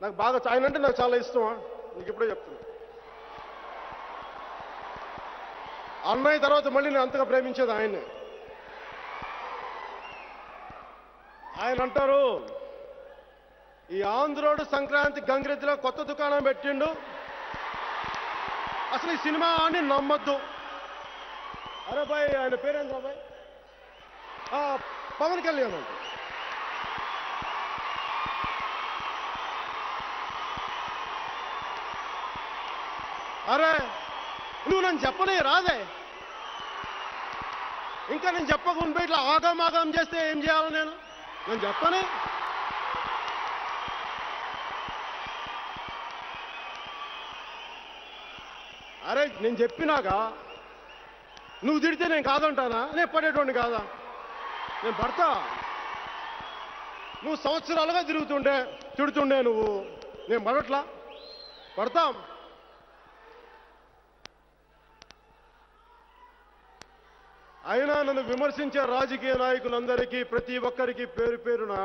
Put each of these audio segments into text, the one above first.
నాకు బాగా ఆయన అంటే నాకు చాలా ఇష్టం. నీకు ఇప్పుడే చెప్తున్నా. అన్నయ్య తర్వాత మళ్ళీ నేను అంతగా ప్రేమించేది ఆయన్ని. ఆయన అంటారు, ఈ ఆంధ్రోడు సంక్రాంతి గంగిరెద్దులో కొత్త దుకాణం పెట్టిండు, అసలు ఈ సినిమా అని నమ్మద్దు. అరే బాయ్, ఆయన పేరేంద్ర బాయ్, పవన్ కళ్యాణ్ అంట. అరే నువ్వు నన్ను చెప్పలే రాదే, ఇంకా నేను చెప్పకుండా ఇట్లా ఆగమాగం చేస్తే ఏం చేయాలి? నేను చెప్పనే. అరే నేను చెప్పినాక నువ్వు తిడితే నేను కాదంటానా? నేను పడేటోడిని కాదా? నేను పడతా. నువ్వు సంవత్సరాలుగా తిడుతుండే నువ్వు, నేను పడట్లా? పడతాం. అయినా నన్ను విమర్శించే రాజకీయ నాయకులందరికీ ప్రతి ఒక్కరికి పేరు పేరున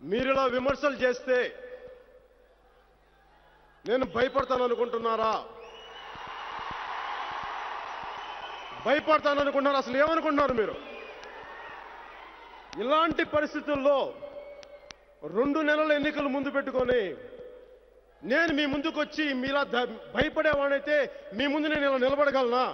మీరిలా విమర్శలు చేస్తే నేను భయపడతాననుకుంటున్నారా? భయపడతాననుకుంటున్నారు? అసలు ఏమనుకుంటున్నారు మీరు? ఇలాంటి పరిస్థితుల్లో 2 నెలల ఎన్నికలు ముందు పెట్టుకొని నేను మీ ముందుకు వచ్చి మీలా భయపడేవాడైతే మీ ముందు నేను ఇలా నిలబడగలనా?